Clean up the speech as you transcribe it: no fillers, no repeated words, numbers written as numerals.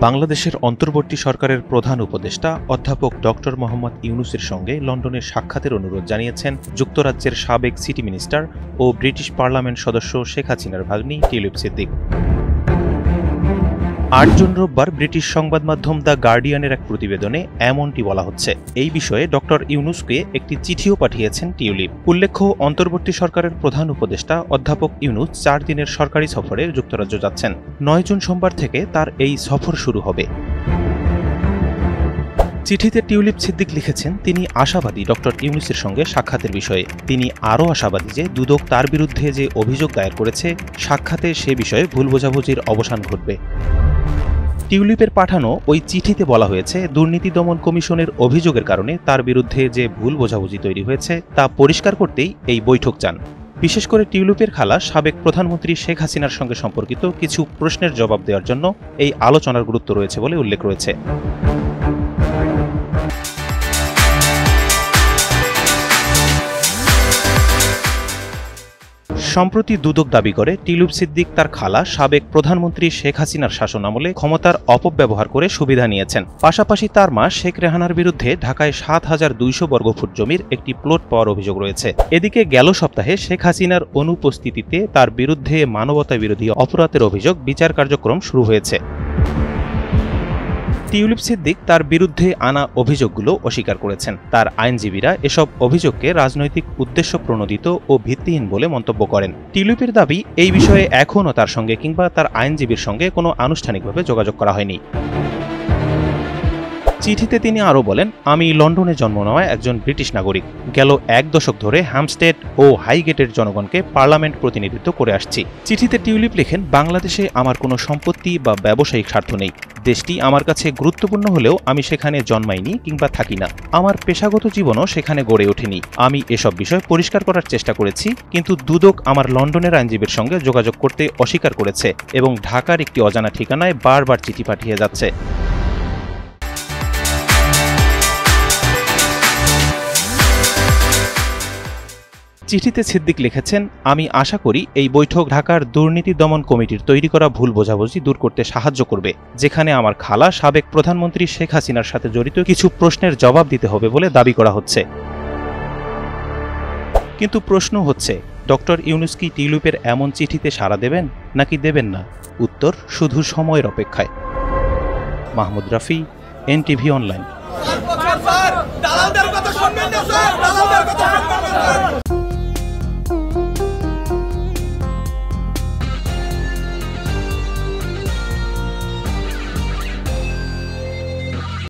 বাংলাদেশের অন্তর্বর্তী সরকারের প্রধান উপদেষ্টা অধ্যাপক ডক্টর মোহাম্মদ ইউনূসের সঙ্গে লন্ডনে সাক্ষাতের অনুরোধ জানিয়েছেন যুক্তরাজ্যের সাবেক সিটি মিনিস্টার ও ব্রিটিশ পার্লামেন্ট সদস্য শেখ হাসিনার ভাগ্নি টিউলিপ সিদ্দিক। ৮ জুন রোববার ব্রিটিশ সংবাদ মাধ্যম দ্য গার্ডিয়ানের এক প্রতিবেদনে এমনটি বলা হচ্ছে। এই বিষয়ে ডক্টর ইউনূসকে একটি চিঠিও পাঠিয়েছেন টিউলিপ। উল্লেখ্য, অন্তর্বর্তী সরকারের প্রধান উপদেষ্টা অধ্যাপক ইউনূস ৪ দিনের সরকারি সফরে যুক্তরাজ্য যাচ্ছেন। ৯ জুন সোমবার থেকে তার এই সফর শুরু হবে। চিঠিতে টিউলিপ সিদ্দিক লিখেছেন তিনি আশাবাদী ডক্টর ইউনূসের সঙ্গে সাক্ষাতের বিষয়ে। তিনি আরও আশাবাদী যে দুদক তার বিরুদ্ধে যে অভিযোগ দায়ের করেছে সাক্ষাতে সে বিষয়ে ভুল বোঝাবুঝির অবসান ঘটবে। টিউলিপের পাঠানো ওই চিঠিতে বলা হয়েছে দুর্নীতি দমন কমিশনের অভিযোগের কারণে তার বিরুদ্ধে যে ভুল বোঝাবুঝি তৈরি হয়েছে তা পরিষ্কার করতেই এই বৈঠক চান। বিশেষ করে টিউলিপের খালা সাবেক প্রধানমন্ত্রী শেখ হাসিনার সঙ্গে সম্পর্কিত কিছু প্রশ্নের জবাব দেওয়ার জন্য এই আলোচনার গুরুত্ব রয়েছে বলে উল্লেখ রয়েছে। সম্প্রতি দুদক দাবি করে টিউলিপ সিদ্দিক তার খালা সাবেক প্রধানমন্ত্রী শেখ হাসিনার শাসনামলে ক্ষমতার অপব্যবহার করে সুবিধা নিয়েছেন। পাশাপাশি তার মা শেখ রেহানার বিরুদ্ধে ঢাকায় ৭,২০০ বর্গফুট জমির একটি প্লট পাওয়ার অভিযোগ রয়েছে। এদিকে গেল সপ্তাহে শেখ হাসিনার অনুপস্থিতিতে তার বিরুদ্ধে মানবতা বিরোধী অপরাধের অভিযোগ বিচার কার্যক্রম শুরু হয়েছে। টিউলিপ সিদ্দিক তার বিরুদ্ধে আনা অভিযোগগুলো অস্বীকার করেছেন। তার আইনজীবীরা এসব অভিযোগকে রাজনৈতিক উদ্দেশ্য প্রণোদিত ও ভিত্তিহীন বলে মন্তব্য করেন। টিউলিপের দাবি এই বিষয়ে এখনও তার সঙ্গে কিংবা তার আইনজীবীর সঙ্গে কোনো আনুষ্ঠানিকভাবে যোগাযোগ করা হয়নি। চিঠিতে তিনি আরও বলেন, আমি লন্ডনে জন্ম নেওয়া একজন ব্রিটিশ নাগরিক। গেল ১ দশক ধরে হ্যাম্পস্টেড ও হাইগেটের জনগণকে পার্লামেন্ট প্রতিনিধিত্ব করে আসছি। চিঠিতে টিউলিপ লেখেন, বাংলাদেশে আমার কোনো সম্পত্তি বা ব্যবসায়িক স্বার্থ নেই। দেশটি আমার কাছে গুরুত্বপূর্ণ হলেও আমি সেখানে জন্মাইনি কিংবা থাকি না। আমার পেশাগত জীবনও সেখানে গড়ে ওঠেনি। আমি এসব বিষয় পরিষ্কার করার চেষ্টা করেছি, কিন্তু দুদক আমার লন্ডনের আইনজীবীর সঙ্গে যোগাযোগ করতে অস্বীকার করেছে এবং ঢাকার একটি অজানা ঠিকানায় বারবার চিঠি পাঠিয়ে যাচ্ছে। চিঠিতে সিদ্দিক লিখেছেন, আমি আশা করি এই বৈঠক ঢাকার দুর্নীতি দমন কমিটির তৈরি করা ভুল বোঝাবুঝি দূর করতে সাহায্য করবে, যেখানে আমার খালা সাবেক প্রধানমন্ত্রী শেখ হাসিনার সাথে জড়িত কিছু প্রশ্নের জবাব দিতে হবে বলে দাবি করা হচ্ছে। কিন্তু প্রশ্ন হচ্ছে, ডক্টর ইউনূস কি টিউলিপের এমন চিঠিতে সাড়া দেবেন নাকি দেবেন না? উত্তর শুধু সময়ের অপেক্ষায়। Mahmud Rafi, NTV online.